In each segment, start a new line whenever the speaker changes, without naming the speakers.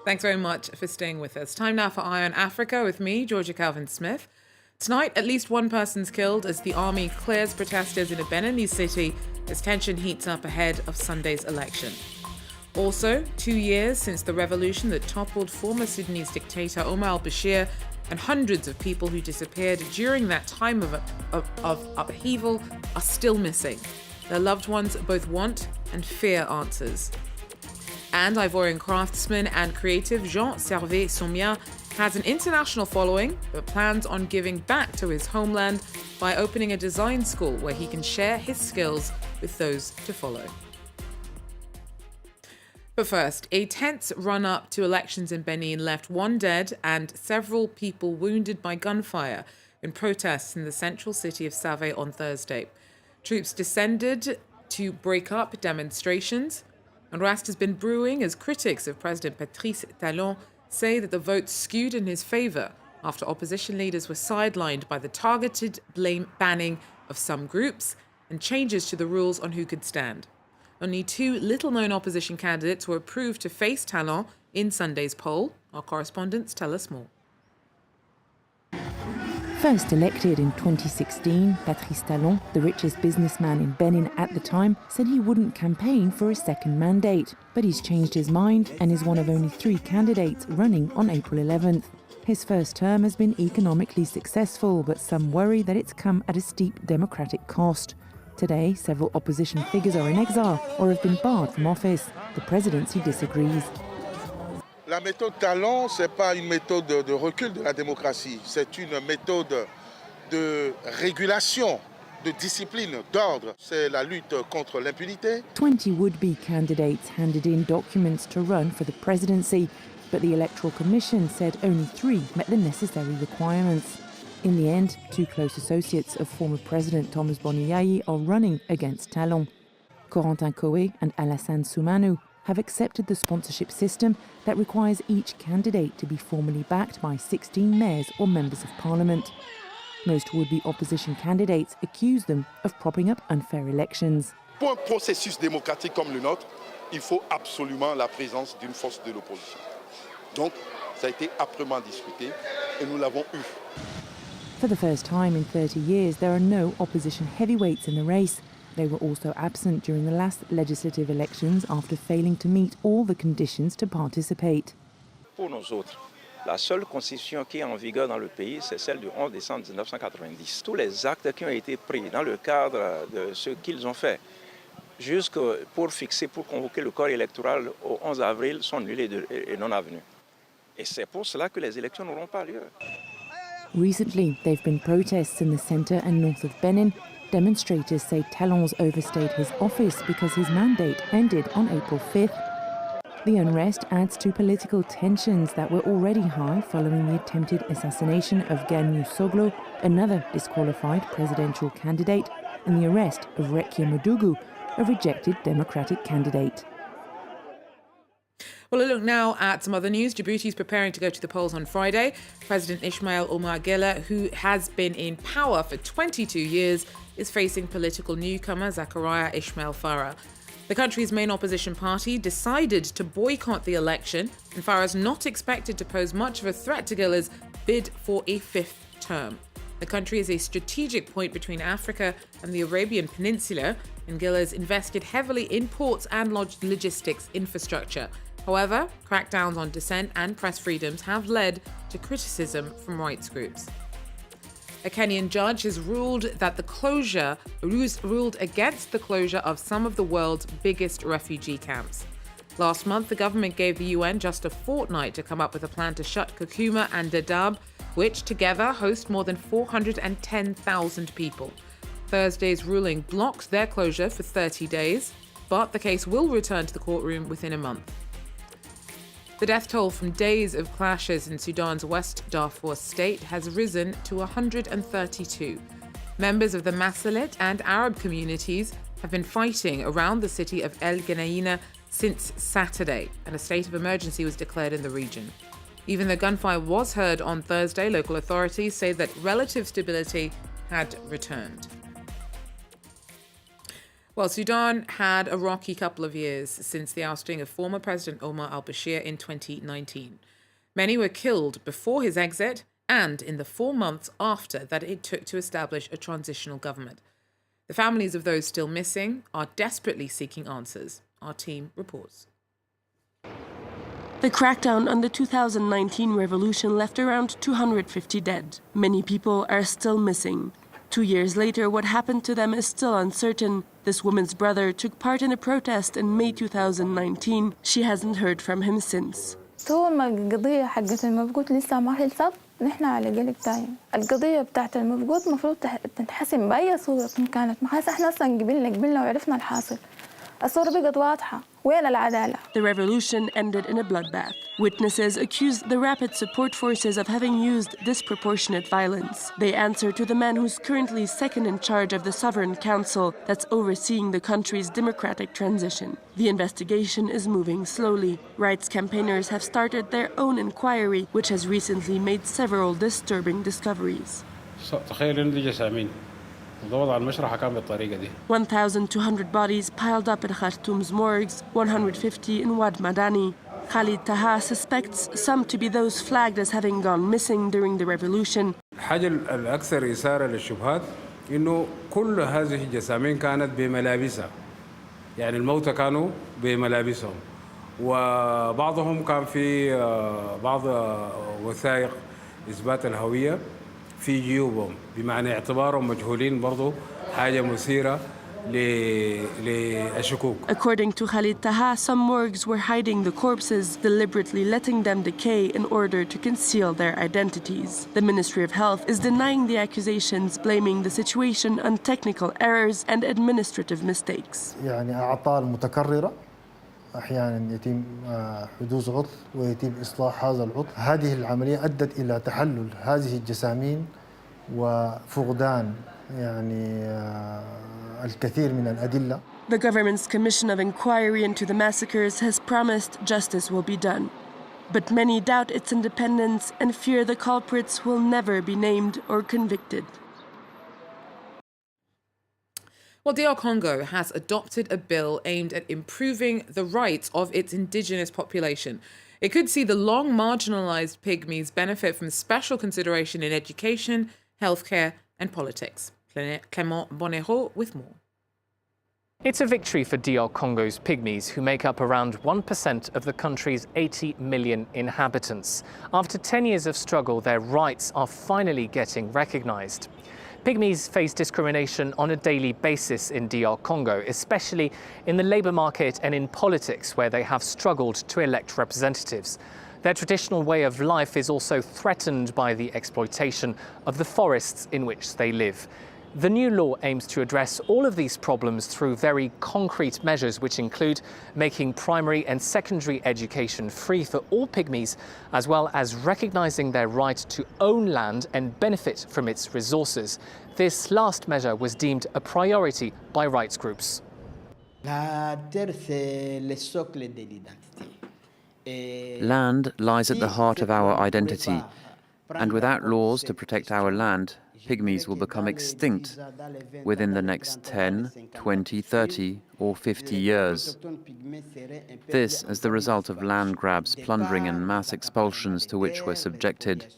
Thanks very much for staying with us. Time now for Eye on Africa with me, Georgia Calvin-Smith. Tonight, at least one person's killed as the army clears protesters in a Beninese city as tension heats up ahead of Sunday's election. Also, 2 years since the revolution that toppled former Sudanese dictator Omar Al Bashir, and hundreds of people who disappeared during that time of upheaval are still missing. Their loved ones both want and fear answers. And Ivorian craftsman and creative Jean-Servais Somian has an international following, but plans on giving back to his homeland by opening a design school where he can share his skills with those to follow. But first, a tense run-up to elections in Benin left one dead and several people wounded by gunfire in protests in the central city of Savé on Thursday. Troops descended to break up demonstrations. Unrest has been brewing as critics of President Patrice Talon say that the vote skewed in his favour after opposition leaders were sidelined by the targeted banning of some groups and changes to the rules on who could stand. Only two little-known opposition candidates were approved to face Talon in Sunday's poll. Our correspondents tell us more.
First elected in 2016, Patrice Talon, the richest businessman in Benin at the time, said he wouldn't campaign for a second mandate. But he's changed his mind and is one of only 3 candidates running on April 11th. His first term has been economically successful, but some worry that it's come at a steep democratic cost. Today, several opposition figures are in exile or have been barred from office. The presidency disagrees.
La méthode Talon, ce n'est pas une méthode de recul de la démocratie, c'est une méthode de régulation, de discipline, d'ordre. C'est la lutte contre l'impunité.
20 would-be candidates handed in documents to run for the presidency, but the Electoral Commission said only 3 met the necessary requirements. In the end, 2 close associates of former President Thomas Boniyayi are running against Talon. Corentin Coé and Alassane Soumanu have accepted the sponsorship system that requires each candidate to be formally backed by 16 mayors or members of parliament. Most would-be opposition candidates accuse them of propping up unfair elections.
Pour un processus démocratique comme le nôtre, il faut absolument la présence d'une force de l'opposition. Donc, ça a été âprement discuté et nous l'avons eu.
For the first time in 30 years, there are no opposition heavyweights in the race. They were also absent during the last legislative elections after failing to meet all the conditions to participate.
Pour nous autres, la seule constitution qui est en vigueur dans le pays, c'est celle du 11 décembre 1990. Tous les actes qui ont été pris dans le cadre de ce qu'ils ont fait, jusque pour convoquer le corps électoral au 11 avril, sont nuls et non avenus. Et c'est pour cela que les élections n'auront pas lieu.
Recently, there have been protests in the centre and north of Benin. Demonstrators say Talon's overstayed his office because his mandate ended on April 5th. The unrest adds to political tensions that were already high following the attempted assassination of Ganyu Soglo, another disqualified presidential candidate, and the arrest of Rekia Madugu, a rejected Democratic candidate.
Well, a look now at some other news. Djibouti is preparing to go to the polls on Friday. President Ismail Omar Guelleh, who has been in power for 22 years, is facing political newcomer Zakaria Ismail Farah. The country's main opposition party decided to boycott the election, and Farah is not expected to pose much of a threat to Guelleh's bid for a 5th term. The country is a strategic point between Africa and the Arabian Peninsula, and Guelleh has invested heavily in ports and logistics infrastructure. However, crackdowns on dissent and press freedoms have led to criticism from rights groups. A Kenyan judge has ruled against the closure of some of the world's biggest refugee camps. Last month, the government gave the UN just a fortnight to come up with a plan to shut Kakuma and Dadaab, which together host more than 410,000 people. Thursday's ruling blocks their closure for 30 days, but the case will return to the courtroom within a month. The death toll from days of clashes in Sudan's West Darfur state has risen to 132. Members of the Masalit and Arab communities have been fighting around the city of El Geneina since Saturday, and a state of emergency was declared in the region. Even though gunfire was heard on Thursday, local authorities say that relative stability had returned. Well, Sudan had a rocky couple of years since the ousting of former President Omar Al Bashir in 2019. Many were killed before his exit and in the 4 months after that it took to establish a transitional government. The families of those still missing are desperately seeking answers. Our team reports.
The crackdown on the 2019 revolution left around 250 dead. Many people are still missing. 2 years later, what happened to them is still uncertain. This woman's brother took part in a protest in May 2019. She hasn't heard from him since.
طول ما القضية حقت المفقود لسه ما خلصت نحن على قلب دايم. القضية بتاعت المفقود المفروض تنحسم بأي صورة كانت. ما هسه احنا أصلا قبلنا وعرفنا الحاصل. الصورة بقت واضحة. وين العدالة؟
The revolution ended in a bloodbath. Witnesses accused the rapid support forces of having used disproportionate violence. They answer to the man who's currently second in charge of the Sovereign Council that's overseeing the country's democratic transition. The investigation is moving slowly. Rights campaigners have started their own inquiry, which has recently made several disturbing discoveries. 1,200 bodies piled up in Khartoum's morgues, 150 in Wad Madani. Khalid Taha suspects some to be those flagged as having gone missing during the revolution.
الحاجة الأكثر إثارة للشبهات إنه كل هذه الجسامين كانت بملابسها، يعني الموتى كانوا بملابسهم، وبعضهم كان في بعض وثائق إثبات الهوية في جيوبهم، بمعنى اعتبارهم مجهولين برضو حاجة مثيرة للشكوك.
According to Khalid Taha, some morgues were hiding the corpses, deliberately letting them decay in order to conceal their identities. The Ministry of Health is denying the accusations, blaming the situation on technical errors and administrative mistakes.
يعني أعطال متكررة أحيانا يتم حدوث عطل ويتم إصلاح هذا العطل. هذه العملية أدت إلى تحلل هذه الجسامين وفقدان يعني الكثير من الأدلة.
The government's commission of inquiry into the massacres has promised justice will be done. But many doubt its independence and fear the culprits will never be named or convicted.
Well, DR Congo has adopted a bill aimed at improving the rights of its indigenous population. It could see the long marginalized pygmies benefit from special consideration in education, healthcare, and politics. Clément Bonnereau with more.
It's a victory for DR Congo's pygmies, who make up around 1% of the country's 80 million inhabitants. After 10 years of struggle, their rights are finally getting recognized. Pygmies face discrimination on a daily basis in DR Congo, especially in the labour market and in politics, where they have struggled to elect representatives. Their traditional way of life is also threatened by the exploitation of the forests in which they live. The new law aims to address all of these problems through very concrete measures, which include making primary and secondary education free for all pygmies, as well as recognising their right to own land and benefit from its resources. This last measure was deemed a priority by rights groups.
Land lies at the heart of our identity, and without laws to protect our land, pygmies will become extinct within the next 10, 20, 30 or 50 years. This as the result of land grabs, plundering and mass expulsions to which we're subjected.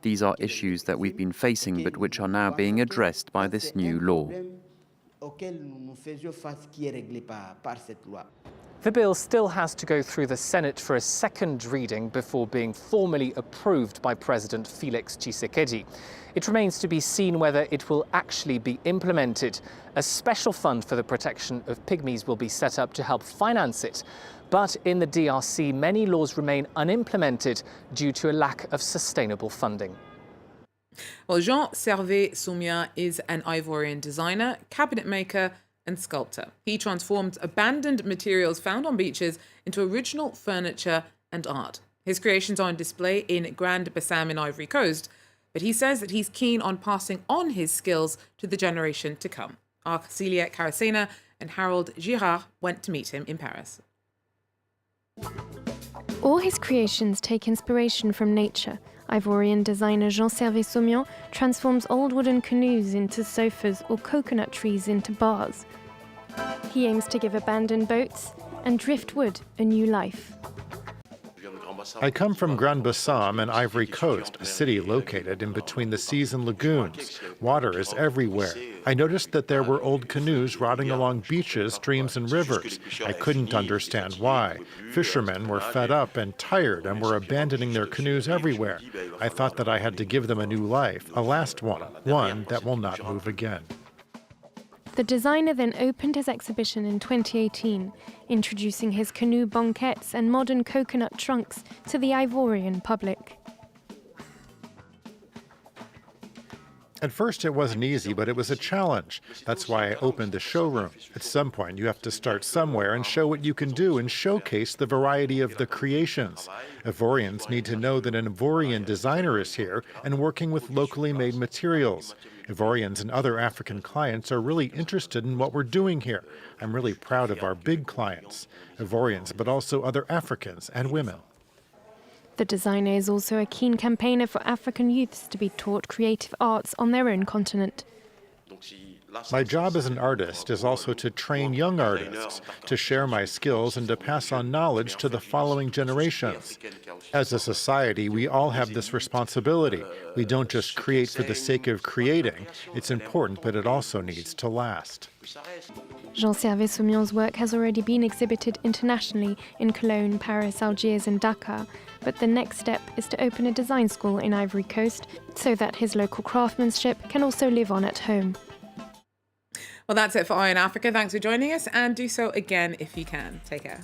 These are issues that we've been facing but which are now being addressed by this new law.
The bill still has to go through the Senate for a second reading before being formally approved by President Felix Tshisekedi. It remains to be seen whether it will actually be implemented. A special fund for the protection of pygmies will be set up to help finance it. But in the DRC, many laws remain unimplemented due to a lack of sustainable funding.
Well, Jean-Servais Somian is an Ivorian designer, cabinet maker, and sculptor. He transformed abandoned materials found on beaches into original furniture and art. His creations are on display in Grand Bassam in Ivory Coast, but he says that he's keen on passing on his skills to the generation to come. Our Celia Caracena and Harold Girard went to meet him in Paris.
All his creations take inspiration from nature. Ivorian designer Jean-Servais Somian transforms old wooden canoes into sofas or coconut trees into bars. He aims to give abandoned boats and driftwood a new life.
I come from Grand Bassam and Ivory Coast, a city located in between the seas and lagoons. Water is everywhere. I noticed that there were old canoes rotting along beaches, streams, and rivers. I couldn't understand why. Fishermen were fed up and tired and were abandoning their canoes everywhere. I thought that I had to give them a new life, a last one that will not move again.
The designer then opened his exhibition in 2018, introducing his canoe banquettes and modern coconut trunks to the Ivorian public.
At first it wasn't easy, but it was a challenge. That's why I opened the showroom. At some point you have to start somewhere and show what you can do and showcase the variety of the creations. Ivorians need to know that an Ivorian designer is here and working with locally made materials. Ivorians and other African clients are really interested in what we're doing here. I'm really proud of our big clients, Ivorians, but also other Africans and women.
The designer is also a keen campaigner for African youths to be taught creative arts on their own continent.
My job as an artist is also to train young artists, to share my skills and to pass on knowledge to the following generations. As a society, we all have this responsibility. We don't just create for the sake of creating. It's important, but it also needs to last.
Jean-Servais Somian's work has already been exhibited internationally in Cologne, Paris, Algiers and Dakar, but the next step is to open a design school in Ivory Coast so that his local craftsmanship can also live on at home.
Well, that's it for Eye on Africa. Thanks for joining us, and do so again if you can. Take care.